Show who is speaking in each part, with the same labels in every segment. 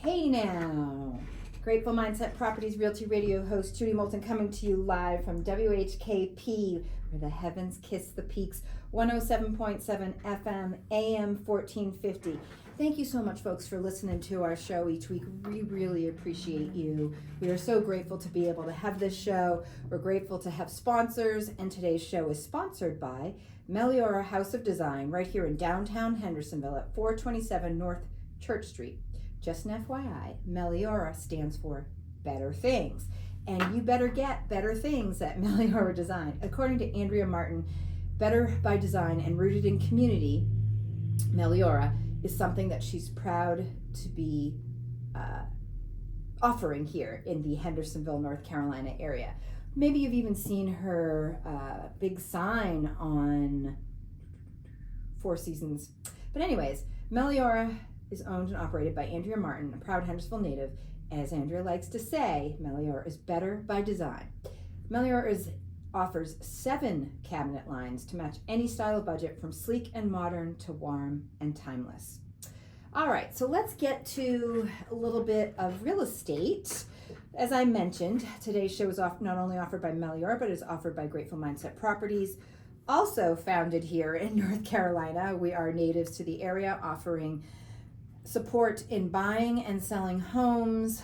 Speaker 1: Hey now, Grateful Mindset Properties Realty Radio host Judy Moulton coming to you live from WKHP, where the heavens kiss the peaks, 107.7 FM, AM 1450. Thank you so much, folks, for listening to our show each week. We really appreciate you. We are so grateful to be able to have this show. We're grateful to have sponsors, and today's show is sponsored by Meliora House of Design, right here in downtown Hendersonville at 427 North Church Street. Just an FYI, Meliora stands for Better Things. And you better get better things at Meliora Design. According to Andrea Martin, better by design and rooted in community, Meliora is something that she's proud to be offering here in the Hendersonville, North Carolina area. Maybe you've even seen her big sign on Four Seasons. But anyways, Meliora is owned and operated by Andrea Martin, a proud Hendersonville native. As Andrea likes to say, Meliora is better by design. Meliora offers 7 cabinet lines to match any style of budget, from sleek and modern to warm and timeless. All right, so let's get to a little bit of real estate. As I mentioned, today's show is not only offered by Meliora, but is offered by Grateful Mindset Properties, also founded here in North Carolina. We are natives to the area, offering support in buying and selling homes.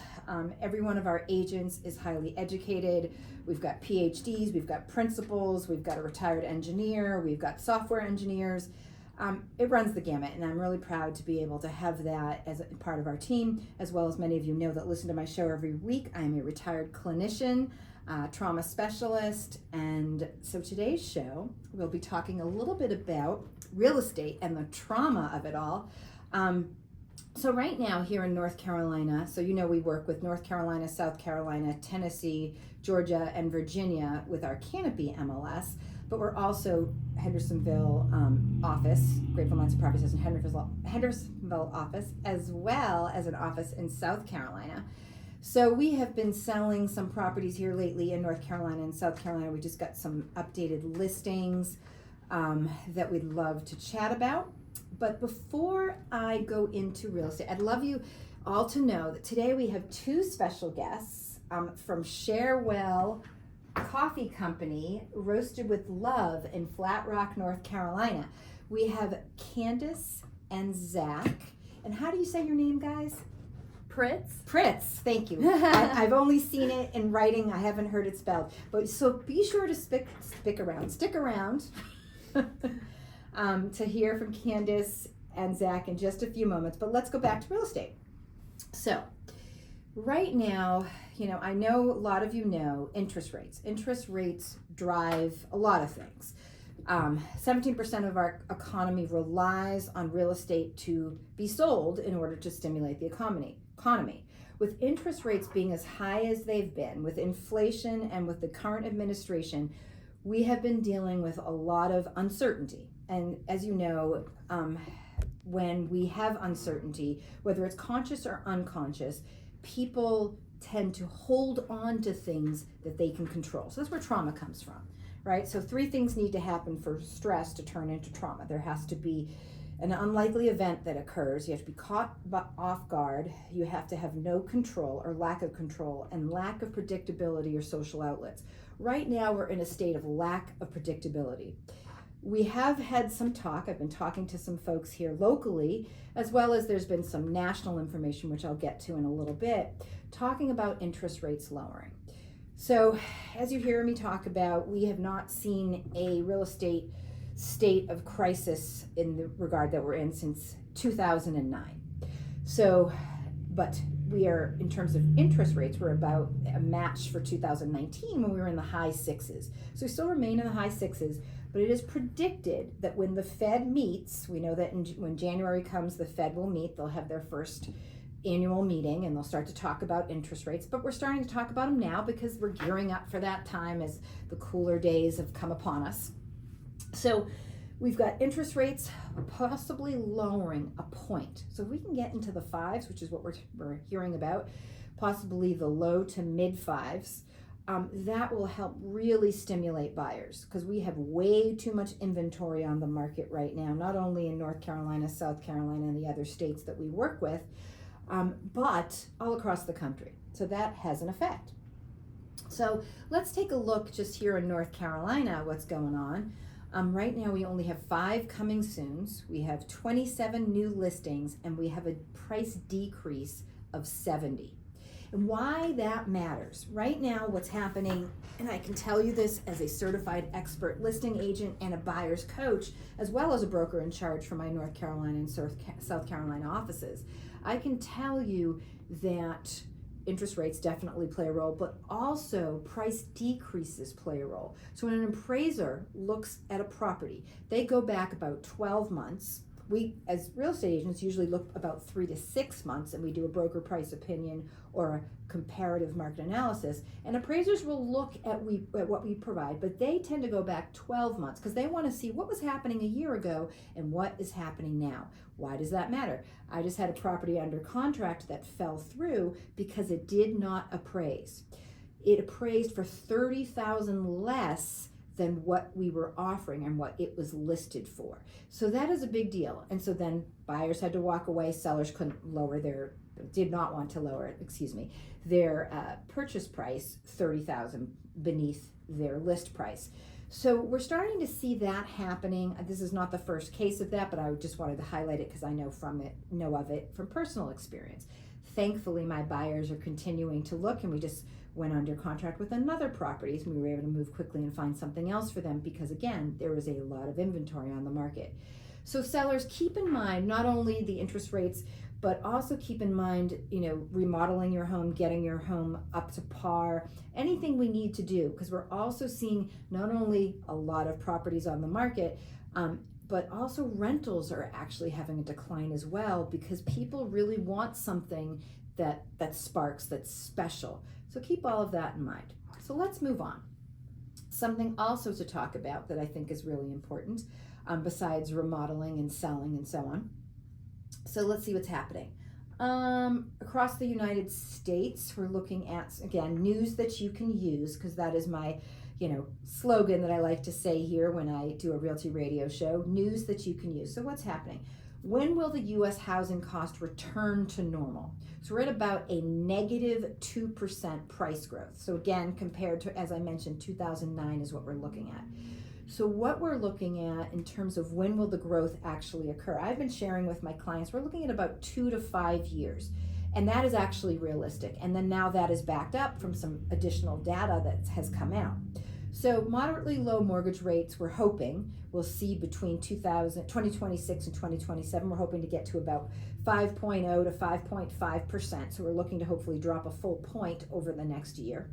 Speaker 1: Every one of our agents is highly educated. We've got PhDs, we've got principals, we've got a retired engineer, we've got software engineers. It runs the gamut, and I'm really proud to be able to have that as a part of our team. As well as many of you know that listen to my show every week, I'm a retired clinician, trauma specialist, and so today's show, we'll be talking a little bit about real estate and the trauma of it all. So right now here in North Carolina, so you know we work with North Carolina, South Carolina, Tennessee, Georgia, and Virginia with our Canopy MLS, but we're also Hendersonville office, Grateful Mindset Properties has a Hendersonville office, as well as an office in South Carolina. So we have been selling some properties here lately in North Carolina and South Carolina. We just got some updated listings that we'd love to chat about. But before I go into real estate, I'd love you all to know that today we have 2 special guests from Sharewell Coffee Company, Roasted with Love in Flat Rock, North Carolina. We have Candice and Zach. And how do you say your name, guys?
Speaker 2: Pritz.
Speaker 1: Pritz, thank you. I've only seen it in writing. I haven't heard it spelled. But so be sure to stick around. To hear from Candice and Zach in just a few moments, but let's go back to real estate. So right now, I know a lot of you know interest rates. Interest rates drive a lot of things. 17% of our economy relies on real estate to be sold in order to stimulate the economy. With interest rates being as high as they've been, with inflation and with the current administration, we have been dealing with a lot of uncertainty. And as you know, when we have uncertainty, whether it's conscious or unconscious, people tend to hold on to things that they can control. So that's where trauma comes from, right? So 3 things need to happen for stress to turn into trauma. There has to be an unlikely event that occurs. You have to be caught off guard. You have to have no control or lack of control, and lack of predictability or social outlets. Right now, we're in a state of lack of predictability. We have had some talk. I've been talking to some folks here locally, as well as there's been some national information, which I'll get to in a little bit, talking about interest rates lowering. So as you hear me talk about, we have not seen a real estate state of crisis in the regard that we're in since 2009. So, but we are, in terms of interest rates, we're about a match for 2019 when we were in the high 6s. So we still remain in the high 6s, but it is predicted that when the Fed meets, we know that when January comes, the Fed will meet. They'll have their first annual meeting and they'll start to talk about interest rates, but we're starting to talk about them now because we're gearing up for that time as the cooler days have come upon us. So we've got interest rates possibly lowering a point. So if we can get into the 5s, which is what we're hearing about, possibly the low to mid 5s, that will help really stimulate buyers, because we have way too much inventory on the market right now, not only in North Carolina, South Carolina, and the other states that we work with. but all across the country. So that has an effect. So let's take a look just here in North Carolina, what's going on. Right now we only have 5 coming soons. We have 27 new listings, and we have a price decrease of 70. And why that matters. Right now what's happening, and I can tell you this as a certified expert listing agent and a buyer's coach, as well as a broker in charge for my North Carolina and South Carolina offices, I can tell you that interest rates definitely play a role, but also price decreases play a role. So when an appraiser looks at a property, they go back about 12 months. We, as real estate agents, usually look about 3 to 6 months, and we do a broker price opinion or a comparative market analysis. And appraisers will look at what we provide, but they tend to go back 12 months because they want to see what was happening a year ago and what is happening now. Why does that matter? I just had a property under contract that fell through because it did not appraise. It appraised for $30,000 less than what we were offering and what it was listed for. So that is a big deal. And so then buyers had to walk away. Sellers did not want to lower, their purchase price $30,000 beneath their list price. So we're starting to see that happening. This is not the first case of that, but I just wanted to highlight it because I know of it from personal experience. Thankfully, my buyers are continuing to look, and we just went under contract with another property, so we were able to move quickly and find something else for them because, again, there was a lot of inventory on the market. So sellers, keep in mind not only the interest rates, but also keep in mind, remodeling your home, getting your home up to par, anything we need to do, because we're also seeing not only a lot of properties on the market, but also rentals are actually having a decline as well because people really want something that sparks, that's special. So keep all of that in mind. So let's move on. Something also to talk about that I think is really important, besides remodeling and selling and so on. So let's see what's happening. Across the United States, we're looking at, again, news that you can use, because that is my slogan that I like to say here when I do a realty radio show, news that you can use. So what's happening? When will the U.S. housing cost return to normal? So we're at about a negative 2% price growth. So again, compared to, as I mentioned, 2009 is what we're looking at. So what we're looking at in terms of when will the growth actually occur, I've been sharing with my clients, we're looking at about 2 to 5 years. And that is actually realistic. And then now that is backed up from some additional data that has come out. So moderately low mortgage rates, we're hoping we'll see between 2026 and 2027. We're hoping to get to about 5.0 to 5.5%. So we're looking to hopefully drop a full point over the next year.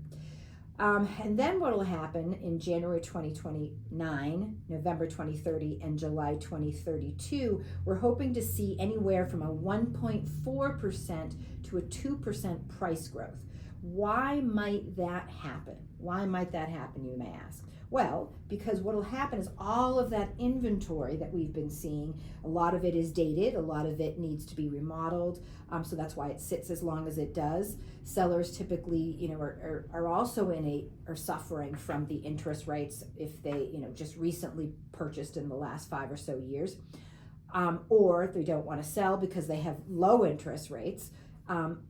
Speaker 1: And then what will happen in January 2029, November 2030, and July 2032, we're hoping to see anywhere from a 1.4% to a 2% price growth. Why might that happen? Why might that happen, you may ask? Well, because what will happen is all of that inventory that we've been seeing, a lot of it is dated, a lot of it needs to be remodeled, so that's why it sits as long as it does. Sellers typically, are also are suffering from the interest rates if they, just recently purchased in the last 5 or so years, or they don't want to sell because they have low interest rates.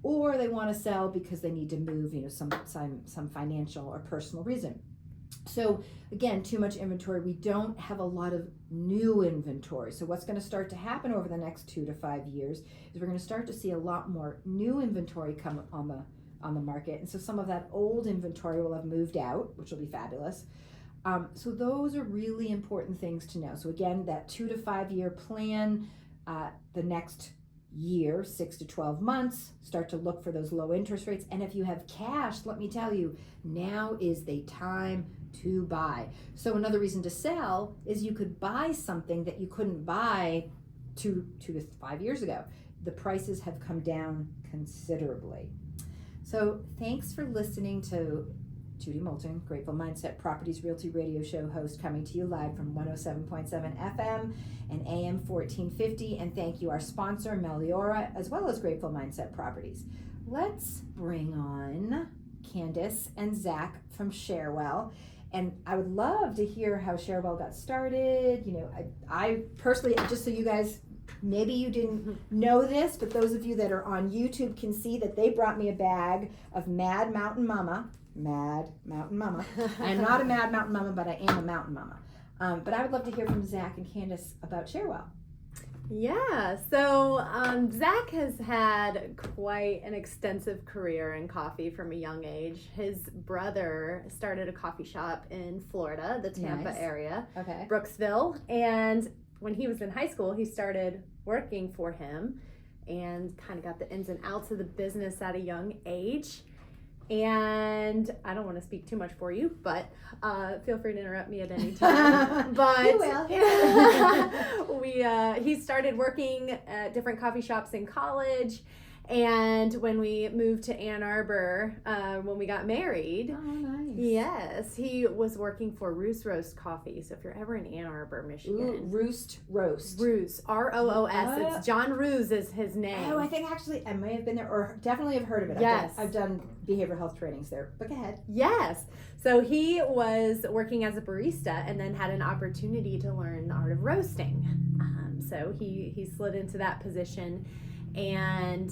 Speaker 1: Or they want to sell because they need to move, some financial or personal reason. So again, too much inventory. We don't have a lot of new inventory. So what's going to start to happen over the next 2 to 5 years is we're going to start to see a lot more new inventory come on the market. And so some of that old inventory will have moved out, which will be fabulous. So those are really important things to know. So again, that 2 to 5 year plan, the next year, 6 to 12 months, start to look for those low interest rates. And if you have cash, let me tell you, now is the time to buy. So another reason to sell is you could buy something that you couldn't buy 2 to 5 years ago. The prices have come down considerably. So thanks for listening to Judy Moulton, Grateful Mindset Properties Realty Radio Show host, coming to you live from 107.7 FM and AM 1450. And thank you, our sponsor, Meliora, as well as Grateful Mindset Properties. Let's bring on Candice and Zach from Sharewell. And I would love to hear how Sharewell got started. I personally, just so you guys Maybe you didn't know this, but those of you that are on YouTube can see that they brought me a bag of Mad Mountain Mama. Mad Mountain Mama. I'm not a Mad Mountain Mama, but I am a Mountain Mama. But I would love to hear from Zach and Candice about Sharewell.
Speaker 2: Yeah, so Zach has had quite an extensive career in coffee from a young age. His brother started a coffee shop in Florida, the Tampa area, Brooksville, and when he was in high school, he started working for him and kind of got the ins and outs of the business at a young age. And I don't want to speak too much for you, but feel free to interrupt me at any time. But he started working at different coffee shops in college. And when we moved to Ann Arbor, when we got married, yes, he was working for Roast Coffee. So if you're ever in Ann Arbor, Michigan,
Speaker 1: Roast,
Speaker 2: Roos, ROOS. It's John Roos is his name.
Speaker 1: Oh, I think actually I may have been there, or definitely have heard of it.
Speaker 2: Yes,
Speaker 1: I've done behavioral health trainings there. But go ahead.
Speaker 2: Yes, so he was working as a barista, and then had an opportunity to learn the art of roasting. So he slid into that position and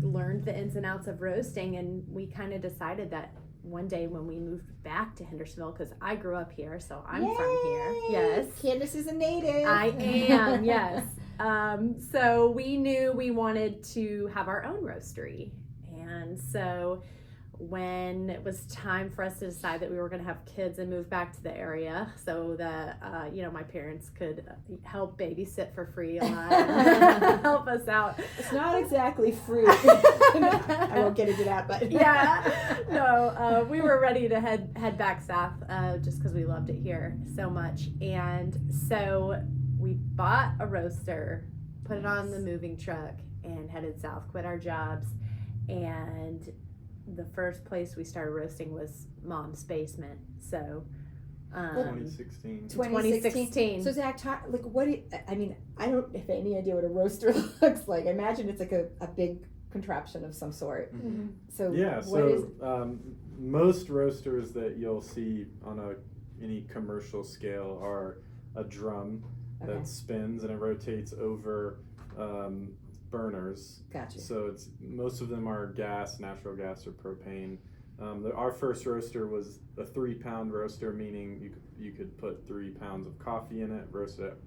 Speaker 2: learned the ins and outs of roasting, and we kind of decided that one day when we moved back to Hendersonville, because I grew up here, so I'm from here. Yes,
Speaker 1: Candice is a native.
Speaker 2: I am. Yes. So we knew we wanted to have our own roastery, and so when it was time for us to decide that we were going to have kids and move back to the area so that my parents could help babysit for free a lot and help us out.
Speaker 1: It's not exactly free. I won't get into that, but
Speaker 2: we were ready to head back south just because we loved it here so much. And so we bought a roaster, put it on the moving truck, and headed south, quit our jobs. And the first place we started roasting was Mom's basement. So
Speaker 3: 2016.
Speaker 1: So Zach, I don't have any idea what a roaster looks like. I imagine it's like a big contraption of some sort.
Speaker 3: Mm-hmm.
Speaker 1: So
Speaker 3: most roasters that you'll see on any commercial scale are a drum that spins and it rotates over burners.
Speaker 1: Gotcha.
Speaker 3: So most of them are natural gas or propane. Our first roaster was a 3-pound roaster, meaning you could put 3 pounds of coffee in it, roast it at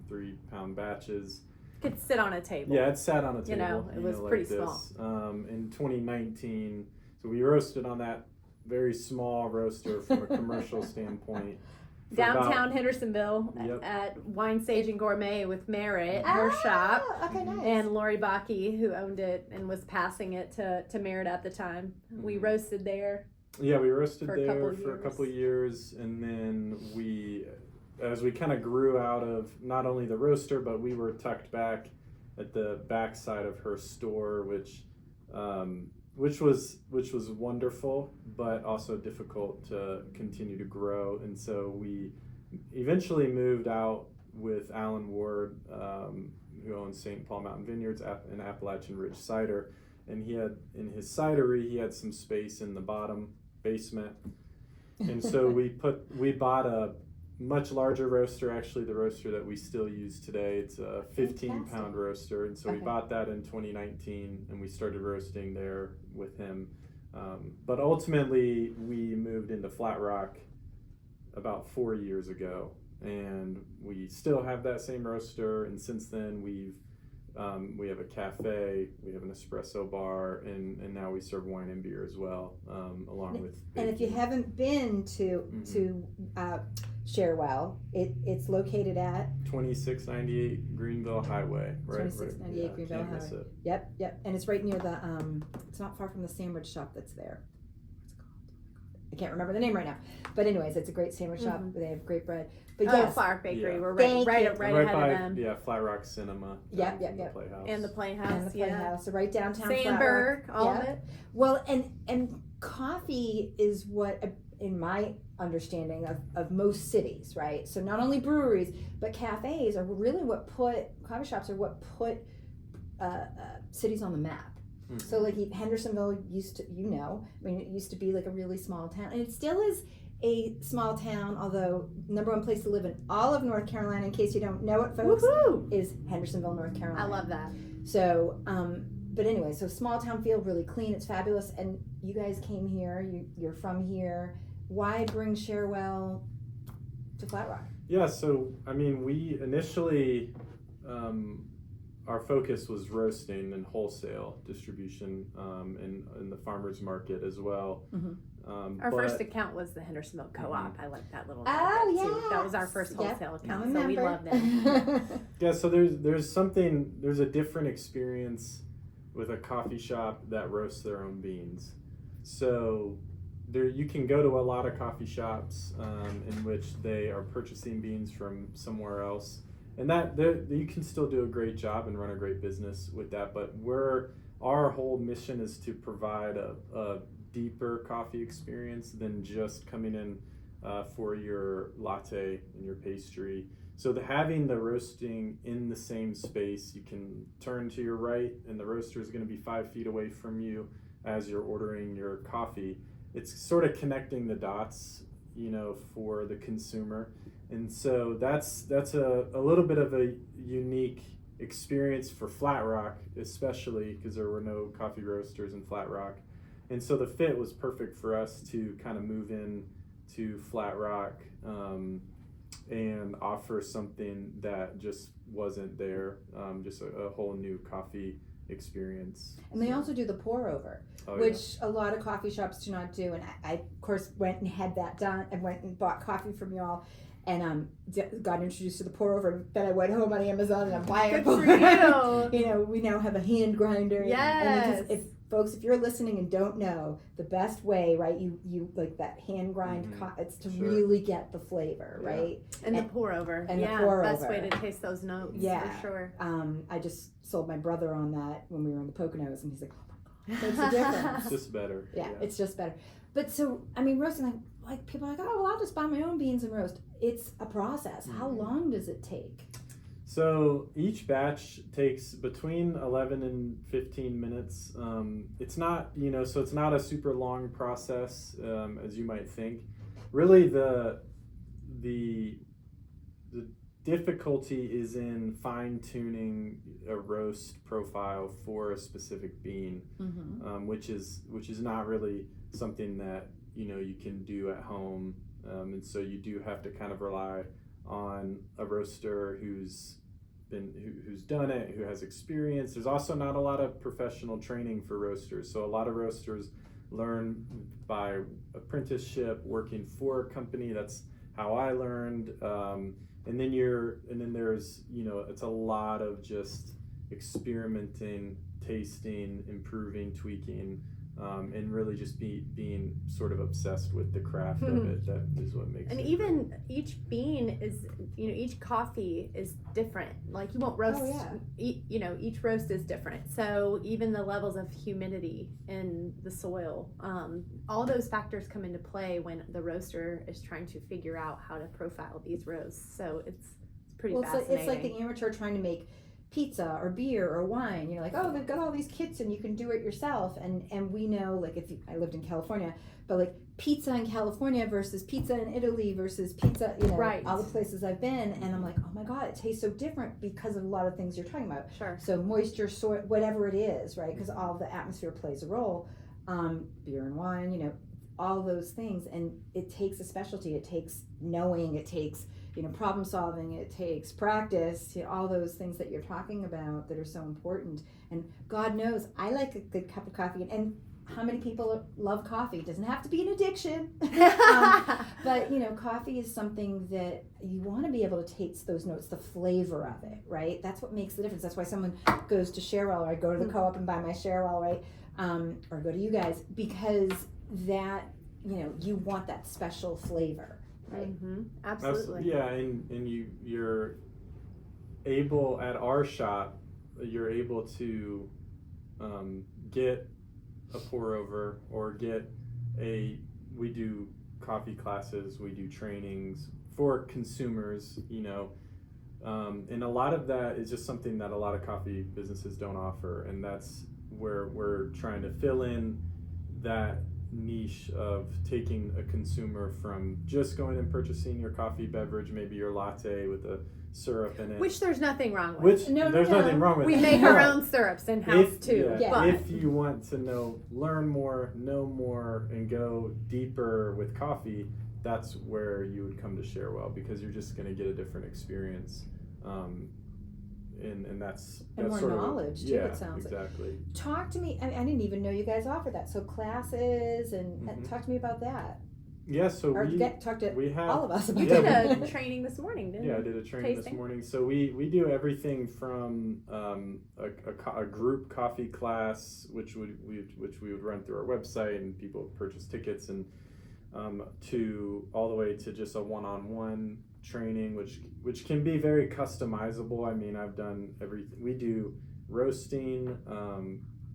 Speaker 3: 3-pound batches.
Speaker 2: Could sit on a table.
Speaker 3: Yeah, it sat on a table.
Speaker 2: It was pretty small.
Speaker 3: In 2019, so we roasted on that very small roaster from a commercial standpoint.
Speaker 2: Downtown Hendersonville at Wine Sage and Gourmet with Merritt, her shop.
Speaker 1: Okay, nice.
Speaker 2: And Lori Bakke, who owned it and was passing it to Merritt at the time. Mm-hmm. We roasted there.
Speaker 3: Yeah, we roasted there for a couple of years. And then as we kind of grew out of not only the roaster, but we were tucked back at the back side of her store, which was wonderful, but also difficult to continue to grow. And so we eventually moved out with Alan Ward, who owns St. Paul Mountain Vineyards and Appalachian Ridge Cider. And in his cidery, he had some space in the bottom basement. And so we bought a much larger roaster, actually the roaster that we still use today. It's a 15-pound roaster, and so we bought that in 2019, and we started roasting there with him. But ultimately, we moved into Flat Rock about 4 years ago, and we still have that same roaster. And since then, we have a cafe, we have an espresso bar, and now we serve wine and beer as well, along with baking.
Speaker 1: And if you haven't been to Sharewell, it's located at
Speaker 3: 2698 Greenville Highway.
Speaker 1: 2698 Greenville Highway. Yep. And it's right near the it's not far from the sandwich shop that's there. What's it called? I can't remember the name right now. But anyways, it's a great sandwich shop. They have great bread. But yes,
Speaker 2: Flower Bakery. We're right ahead
Speaker 3: by,
Speaker 2: of them.
Speaker 3: Yeah, Flat Rock Cinema.
Speaker 1: Yep.
Speaker 3: The Playhouse.
Speaker 2: And the Playhouse.
Speaker 1: So right downtown.
Speaker 2: Sandberg, all of it.
Speaker 1: Well, and coffee is what, in my understanding of most cities, right? So not only breweries, but cafes are really coffee shops are what put cities on the map. Mm-hmm. So like Hendersonville used to, it used to be like a really small town, and it still is a small town, although number one place to live in all of North Carolina, in case you don't know it, folks,
Speaker 2: Woohoo!
Speaker 1: is Hendersonville, North Carolina.
Speaker 2: I love that.
Speaker 1: So, but anyway, so small town feel, really clean, it's fabulous. And you guys came here, you're from here. Why bring Sharewell to Flat Rock?
Speaker 3: Yeah, so I mean, we initially, our focus was roasting and wholesale distribution, in the farmers market as well.
Speaker 2: Mm-hmm. Our first account was the Hendersonville Co-op.
Speaker 3: Mm-hmm.
Speaker 2: I like that little.
Speaker 1: Oh yeah,
Speaker 2: too. That was our first wholesale account,
Speaker 1: so
Speaker 2: we love them.
Speaker 3: Yeah, so there's a different experience with a coffee shop that roasts their own beans. So there, you can go to a lot of coffee shops in which they are purchasing beans from somewhere else, and that you can still do a great job and run a great business with that. But our whole mission is to provide a deeper coffee experience than just coming in for your latte and your pastry. So having the roasting in the same space, you can turn to your right and the roaster is going to be 5 feet away from you as you're ordering your coffee. It's sort of connecting the dots, for the consumer. And so that's a little bit of a unique experience for Flat Rock, especially because there were no coffee roasters in Flat Rock. And so the fit was perfect for us to kind of move in to Flat Rock and offer something that just wasn't there, just a whole new coffee experience.
Speaker 1: And they also do the pour over, which a lot of coffee shops do not do. And I of course went and had that done and went and bought coffee from y'all and got introduced to the pour over. Then I went home on Amazon and I'm buying
Speaker 2: Good for you.
Speaker 1: We now have a hand grinder.
Speaker 2: Yes.
Speaker 1: And folks, if you're listening and don't know, the best way, right, you like that hand grind, it's to really get the flavor, right?
Speaker 2: And the pour over.
Speaker 1: And the pour
Speaker 2: best
Speaker 1: over.
Speaker 2: way to taste those notes, for sure.
Speaker 1: I just sold my brother on that when we were in the Poconos, and he's like, oh my God, that's the difference.
Speaker 3: It's just better.
Speaker 1: Yeah, it's just better. But so, I mean, roasting, like people are like, oh, well, I'll just buy my own beans and roast. It's a process. How long does it take?
Speaker 3: So each batch takes between 11 and 15 minutes. It's not, so it's not a super long process as you might think. Really, the difficulty is in fine-tuning a roast profile for a specific bean, which is not really something that you can do at home, and so you do have to kind of rely on a roaster who's done it, who has experience. There's also not a lot of professional training for roasters, so a lot of roasters learn by apprenticeship, working for a company. That's how I learned. And then there's it's a lot of just experimenting, tasting, improving, tweaking, and really just being sort of obsessed with the craft of it. That is what makes
Speaker 2: and
Speaker 3: it
Speaker 2: even
Speaker 3: great.
Speaker 2: each bean is each coffee is different. Like you won't roast each roast is different, so even the levels of humidity in the soil, all those factors come into play when the roaster is trying to figure out how to profile these roasts. So it's pretty fascinating.
Speaker 1: It's like the amateur trying to make pizza or beer or wine. You're like, oh, they've got all these kits and you can do it yourself. And we know, like, I lived in California, but like pizza in California versus pizza in Italy versus pizza, all the places I've been, and I'm like, oh my God, it tastes so different because of a lot of things you're talking about.
Speaker 2: Sure.
Speaker 1: So moisture, soil, whatever it is, right? Because all the atmosphere plays a role. Beer and wine, all those things, and it takes a specialty. It takes knowing. It takes problem solving. It takes practice. All those things that you're talking about that are so important. And God knows, I like a good cup of coffee. And how many people love coffee? It doesn't have to be an addiction. But coffee is something that you want to be able to taste those notes, the flavor of it, right? That's what makes the difference. That's why someone goes to Sharewell, or I go to the co-op and buy my Sharewell, right? Or go to you guys, because that you want that special flavor. Right.
Speaker 2: Absolutely.
Speaker 3: Yeah, and you're able at our shop. You're able to get a pour over or we do coffee classes, we do trainings for consumers, and a lot of that is just something that a lot of coffee businesses don't offer, and that's where we're trying to fill in that niche of taking a consumer from just going and purchasing your coffee beverage, maybe your latte with a syrup in it.
Speaker 2: Which there's nothing wrong with.
Speaker 3: There's nothing wrong with.
Speaker 2: We
Speaker 3: it.
Speaker 2: make our own syrups in-house too.
Speaker 3: Yeah, if you want to learn more, know more, and go deeper with coffee, that's where you would come to Sharewell, because you're just going to get a different experience. And that's
Speaker 1: more
Speaker 3: sort
Speaker 1: knowledge
Speaker 3: of,
Speaker 1: too, it sounds
Speaker 3: exactly.
Speaker 1: like. Talk to me, I didn't even know you guys offer that. So classes, and talk to me about that.
Speaker 3: Yeah, so
Speaker 1: talk to
Speaker 3: we have
Speaker 1: all of us about
Speaker 2: We did a training this morning, didn't we?
Speaker 3: Yeah, I did a training
Speaker 2: Tasting?
Speaker 3: this morning. So we do everything from a group coffee class, which we would run through our website, and people would purchase tickets, and to all the way to just a one-on-one training, which can be very customizable. I mean, I've done everything. We do roasting,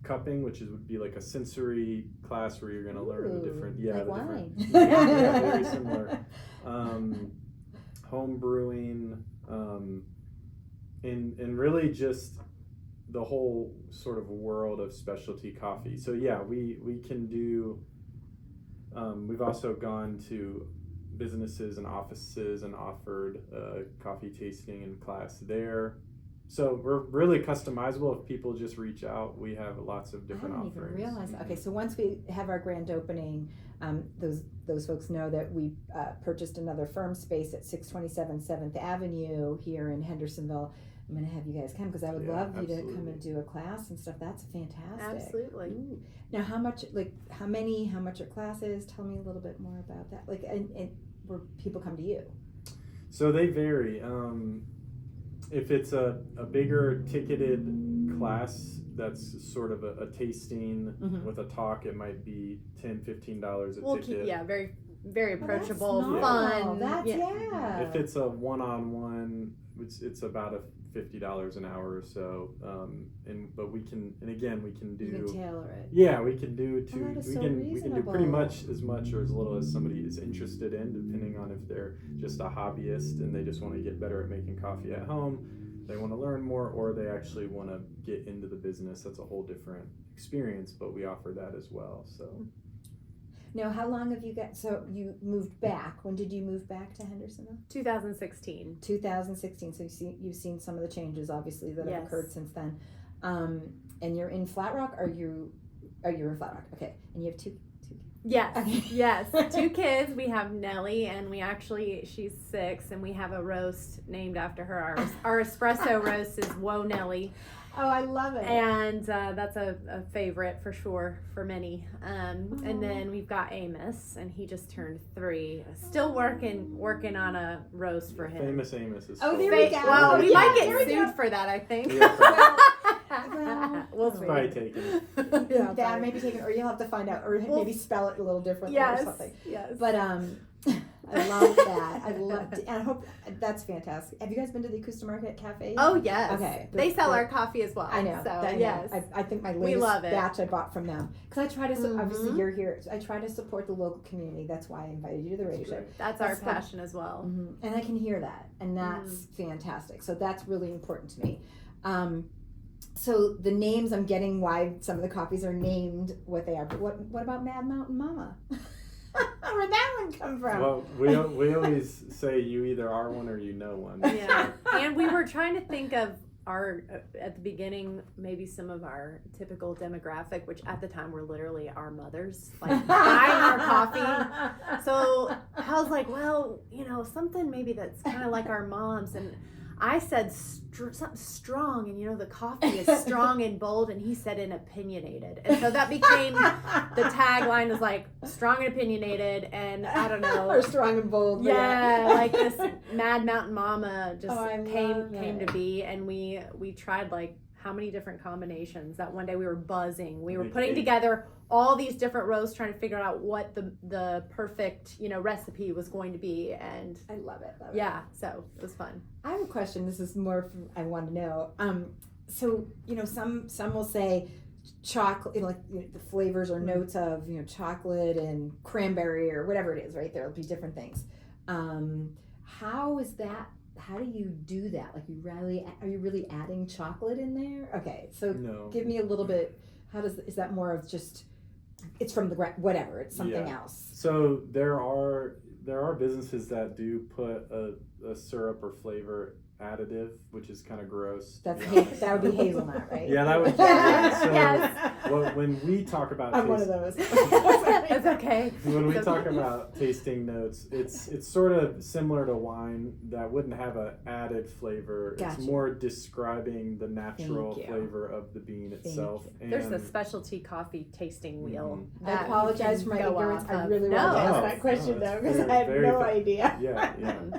Speaker 3: cupping, which would be like a sensory class where you're going to learn the different,
Speaker 1: like wine.
Speaker 3: Yeah, very similar. Home brewing, and really just the whole sort of world of specialty coffee. So yeah, we can do. We've also gone to businesses and offices and offered coffee tasting and class there. So we're really customizable. If people just reach out, we have lots of different offerings.
Speaker 1: I didn't even realize that. Okay, so once we have our grand opening, those folks know that we purchased another firm space at 627 7th Avenue here in Hendersonville. I'm going to have you guys come, because I would love you to come and do a class and stuff. That's fantastic.
Speaker 2: Absolutely.
Speaker 1: Ooh. Now, how much are classes? Tell me a little bit more about that. Like, and where people come to you.
Speaker 3: So they vary. If it's a bigger ticketed class that's sort of a tasting with a talk, it might be $10-15 a ticket.
Speaker 2: Very, very approachable,
Speaker 1: Well,
Speaker 2: fun.
Speaker 1: That's
Speaker 3: If it's a one-on-one, it's about $50 an hour or so. But we can do.
Speaker 1: You can tailor it.
Speaker 3: Yeah, we can do we can do pretty
Speaker 1: reasonable.
Speaker 3: much or as little as somebody is interested in, depending on if they're just a hobbyist and they just want to get better at making coffee at home, they want to learn more, or they actually want to get into the business. That's a whole different experience, but we offer that as well. So
Speaker 1: Now, how long have you got? So you moved back. When did you move back to Hendersonville?
Speaker 2: 2016.
Speaker 1: 2016. So you've seen some of the changes, obviously, that have occurred since then. And you're in Flat Rock. Are you in Flat Rock? Okay. And you have two.
Speaker 2: Yes,
Speaker 1: Okay.
Speaker 2: yes. 2 kids. We have Nellie, and she's 6, and we have a roast named after her. Our espresso roast is Whoa Nellie.
Speaker 1: Oh, I love it.
Speaker 2: And that's a favorite for sure for many. And then we've got Amos, and he just turned 3. Still working on a roast for him.
Speaker 3: Famous Amos is.
Speaker 1: Oh, there we go.
Speaker 2: Well, we might
Speaker 1: there
Speaker 2: get
Speaker 1: we
Speaker 2: sued
Speaker 1: go.
Speaker 2: for that, I think.
Speaker 3: Yeah,
Speaker 2: We'll
Speaker 3: it's
Speaker 2: see.
Speaker 3: probably taken.
Speaker 2: Yeah,
Speaker 1: That may be taken, or you'll have to find out, or maybe spell it a little differently
Speaker 2: Yes,
Speaker 1: or something.
Speaker 2: yes.
Speaker 1: But I love that. And I hope that's fantastic. Have you guys been to the Acoustic Market Cafe?
Speaker 2: Oh yes.
Speaker 1: Okay.
Speaker 2: They sell our coffee as well.
Speaker 1: I know.
Speaker 2: So
Speaker 1: I know.
Speaker 2: yes.
Speaker 1: I think my
Speaker 2: We
Speaker 1: latest
Speaker 2: love it.
Speaker 1: batch I bought from them, because I try to. Obviously,
Speaker 2: Mhm.
Speaker 1: you're here. I try to support the local community. That's why I invited you to the radio show.
Speaker 2: That's our
Speaker 1: That's fun.
Speaker 2: passion as well.
Speaker 1: And I can hear that, and that's fantastic. So that's really important to me. So the names, I'm getting why some of the coffees are named what they are. But what about Mad Mountain Mama? Where'd that one come from?
Speaker 3: Well, we always say you either are one or you know one.
Speaker 2: Yeah. And we were trying to think of at the beginning, maybe some of our typical demographic, which at the time were literally our mothers, like buying our coffee. So I was like, well, something maybe that's kind of like our moms. And I said something strong, and the coffee is strong and bold, and he said and opinionated, and so that became the tagline was like strong and opinionated, and I don't know,
Speaker 1: or strong and bold.
Speaker 2: yeah, like this Mad Mountain Mama just
Speaker 1: I
Speaker 2: came
Speaker 1: love
Speaker 2: to be, and we tried like how many different combinations that one day we were buzzing. We were putting together all these different roasts, trying to figure out what the perfect, recipe was going to be. And
Speaker 1: I love it.
Speaker 2: yeah, so it was fun.
Speaker 1: I have a question. This is more I want to know. So, some will say chocolate, the flavors or notes of, chocolate and cranberry or whatever it is, right? There'll be different things. How is that? How do you do that? Like, are you really adding chocolate in there? Okay, so
Speaker 3: No.
Speaker 1: give me a little bit. Is that more of just it's from the whatever, it's something
Speaker 3: Yeah.
Speaker 1: else.
Speaker 3: So there are businesses that do put a syrup or flavor additive, which is kind of gross.
Speaker 1: That would be hazelnut, right?
Speaker 3: Yeah, that would.
Speaker 2: Yes.
Speaker 3: So
Speaker 2: Yes.
Speaker 3: when we talk about
Speaker 1: I'm one of those.
Speaker 2: It's okay.
Speaker 3: When we
Speaker 2: It's
Speaker 3: talk
Speaker 2: okay.
Speaker 3: about tasting notes, it's sort of similar to wine that wouldn't have an added flavor.
Speaker 1: Gotcha.
Speaker 3: It's more describing the natural
Speaker 1: Thank you.
Speaker 3: flavor of the bean itself.
Speaker 1: you.
Speaker 2: There's the
Speaker 3: And-
Speaker 2: specialty coffee tasting wheel.
Speaker 1: I
Speaker 2: that
Speaker 1: apologize
Speaker 2: you
Speaker 1: for my
Speaker 2: can go
Speaker 1: ignorance.
Speaker 2: off
Speaker 1: I
Speaker 2: of.
Speaker 1: really
Speaker 2: No.
Speaker 1: wanted to ask
Speaker 3: Oh,
Speaker 1: that question
Speaker 3: no,
Speaker 1: though,
Speaker 3: it's
Speaker 1: because
Speaker 3: very-
Speaker 1: I have
Speaker 3: very
Speaker 1: no
Speaker 3: fair.
Speaker 1: idea.
Speaker 3: Yeah,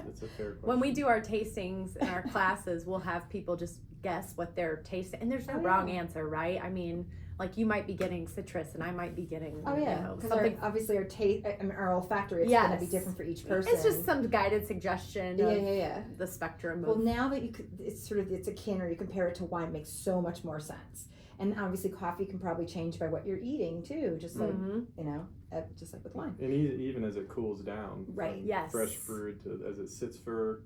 Speaker 3: it's a fair question.
Speaker 2: When we do our tastings in our classes, we'll have people just guess what they're tasting, and there's no
Speaker 1: Oh,
Speaker 2: wrong
Speaker 1: yeah.
Speaker 2: answer, right? I mean, like you might be getting citrus, and I might be getting
Speaker 1: Oh yeah,
Speaker 2: you know,
Speaker 1: because
Speaker 2: something.
Speaker 1: obviously our taste, our olfactory, it's going to be
Speaker 2: Yes.
Speaker 1: different for each person.
Speaker 2: It's just some guided suggestion
Speaker 1: yeah,
Speaker 2: of
Speaker 1: yeah.
Speaker 2: the spectrum
Speaker 1: Well,
Speaker 2: of.
Speaker 1: now that it's akin, or you compare it to wine, makes so much more sense. And obviously, coffee can probably change by what you're eating too, just like
Speaker 2: Mhm.
Speaker 1: just like with wine.
Speaker 3: And even as it cools down,
Speaker 1: Right.
Speaker 3: from
Speaker 2: Yes.
Speaker 3: fresh brewed to as it sits for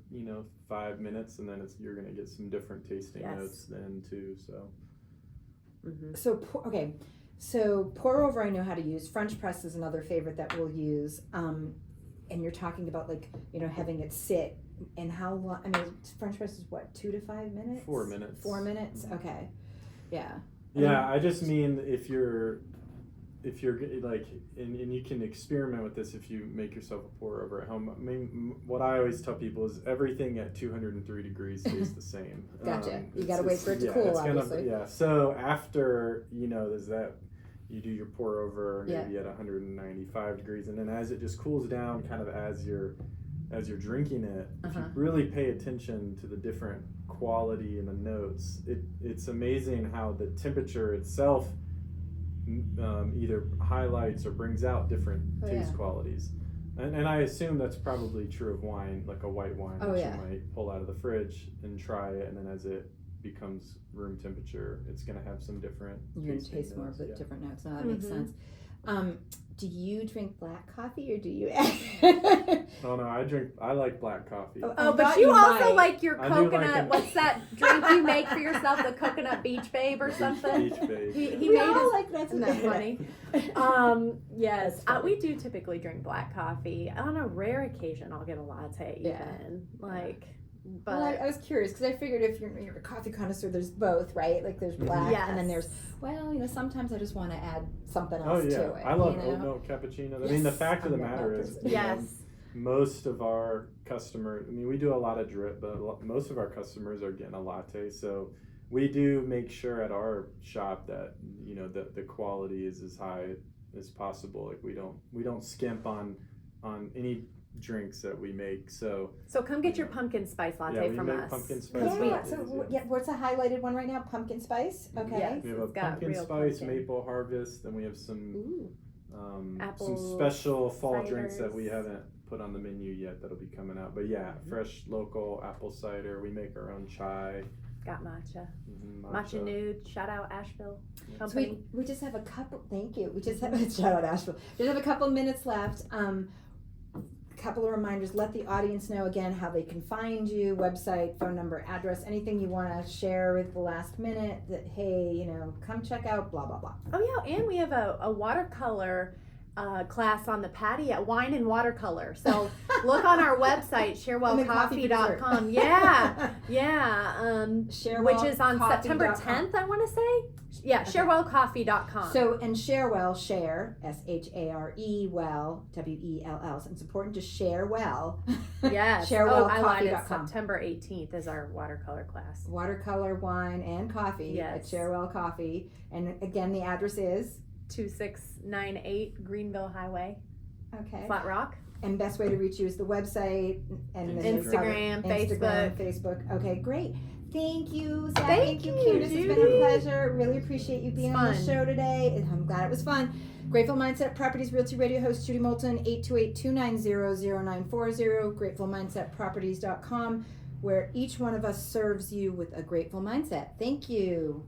Speaker 3: 5 minutes, and then you're gonna get some different tasting
Speaker 2: Yes.
Speaker 3: notes then too. So
Speaker 2: Mhm.
Speaker 1: So pour over, I know how to use. French press is another favorite that we'll use. And you're talking about having it sit. And how long? I mean, French press is what, 2 to 5 minutes?
Speaker 3: 4 minutes.
Speaker 1: 4 minutes.
Speaker 3: Mhm.
Speaker 1: Okay. Yeah.
Speaker 3: Yeah, I just mean if you're like, and you can experiment with this if you make yourself a pour over at home. I mean, what I always tell people is everything at 203 degrees stays the same.
Speaker 1: Gotcha. You gotta wait for it to cool, obviously.
Speaker 3: So after there's that, you do your pour over maybe
Speaker 1: Yeah.
Speaker 3: at 195 degrees, and then as it just cools down, kind of as you're drinking it, if you really pay attention to the different quality and the notes, it's amazing how the temperature itself either highlights or brings out different taste qualities. And I assume that's probably true of wine, like a white wine that you might pull out of the fridge and try it, and then as it becomes room temperature, it's going to have some different
Speaker 1: You're going to
Speaker 3: tasting
Speaker 1: taste more of
Speaker 3: notes,
Speaker 1: the different notes. No, that makes
Speaker 2: Mhm.
Speaker 1: sense. Do you drink black coffee or do you?
Speaker 3: Oh no, I like black coffee.
Speaker 1: Oh,
Speaker 2: Oh,
Speaker 1: I
Speaker 2: but
Speaker 1: thought
Speaker 2: you
Speaker 1: you
Speaker 2: also
Speaker 1: might.
Speaker 2: like your
Speaker 3: I do like
Speaker 2: coconut.
Speaker 3: an-
Speaker 2: What's that drink you make for yourself? The coconut beach babe or something.
Speaker 3: Beach babe.
Speaker 2: He
Speaker 1: we
Speaker 2: made
Speaker 1: all
Speaker 2: his.
Speaker 1: like that's
Speaker 2: Isn't that funny? Yes,
Speaker 1: That's funny.
Speaker 2: we do typically drink black coffee. On a rare occasion, I'll get a latte.
Speaker 1: Yeah.
Speaker 2: Even but
Speaker 1: Well, I was curious because I figured if you're a coffee connoisseur, there's both, right? Like there's black, and then there's sometimes I just want to add something
Speaker 3: Oh
Speaker 1: else
Speaker 3: yeah,
Speaker 1: to it.
Speaker 3: I love oat milk cappuccinos. I mean, the
Speaker 1: Yes,
Speaker 3: fact of the
Speaker 1: I'm a
Speaker 3: matter
Speaker 1: milk
Speaker 3: is,
Speaker 1: person.
Speaker 2: yes,
Speaker 3: most of our customers, I mean, we do a lot of drip, but most of our customers are getting a latte. So we do make sure at our shop that the quality is as high as possible. Like we don't skimp on any drinks that we make. So
Speaker 2: come get your pumpkin spice latte
Speaker 3: we
Speaker 2: from
Speaker 3: make
Speaker 2: us.
Speaker 3: pumpkin spice
Speaker 1: Yeah.
Speaker 3: lattes,
Speaker 1: So what's a highlighted one right now? Pumpkin spice. Okay.
Speaker 2: Yes.
Speaker 3: we have a
Speaker 2: It's got
Speaker 3: pumpkin
Speaker 2: real
Speaker 3: spice,
Speaker 2: pumpkin.
Speaker 3: maple harvest, then we have some
Speaker 1: Ooh.
Speaker 2: Apple
Speaker 3: some special fall drinks that
Speaker 2: ciders.
Speaker 3: we haven't put on the menu yet that'll be coming out. But yeah, fresh local apple cider. We make our own chai.
Speaker 2: Got matcha.
Speaker 3: Matcha.
Speaker 2: Nude. Shout out Asheville
Speaker 1: So
Speaker 2: Company.
Speaker 1: we just have a couple. Thank you. We just have shout out Asheville. We just have a couple minutes left. Couple of reminders. Let the audience know again how they can find you. Website, phone number, address. Anything you want to share with the last minute. That hey, come check out. Blah blah blah.
Speaker 2: Oh yeah, and we have a watercolor class on the patio, wine and watercolor. So look on our website, sharewellcoffee.com. Yeah.
Speaker 1: Sharewell
Speaker 2: which is on September
Speaker 1: coffee.com.
Speaker 2: 10th, I want to say. Yeah,
Speaker 1: Okay.
Speaker 2: sharewellcoffee.com.
Speaker 1: So, and Sharewell, share, S-H-A-R-E, well, W-E-L-L. So it's important to share well.
Speaker 2: yes. I lied. It's
Speaker 1: Sharewellcoffee.com.
Speaker 2: September 18th is our watercolor class.
Speaker 1: Watercolor, wine, and coffee at
Speaker 2: Yes.
Speaker 1: Sharewell Coffee. And again, the address is?
Speaker 2: 2698 Greenville Highway,
Speaker 1: Okay.
Speaker 2: Flat Rock.
Speaker 1: And best way to reach you is the website and then there's
Speaker 2: Instagram,
Speaker 1: Facebook. Okay, great. Thank you, Zach.
Speaker 2: Thank
Speaker 1: you,
Speaker 2: you,
Speaker 1: Candice. It's been a
Speaker 2: Judy.
Speaker 1: pleasure. Really appreciate you being on the
Speaker 2: fun.
Speaker 1: show today. And I'm glad it was fun. Grateful Mindset Properties Realty Radio host Judy Moulton, 828-290-0940, gratefulmindsetproperties.com, where each one of us serves you with a grateful mindset. Thank you.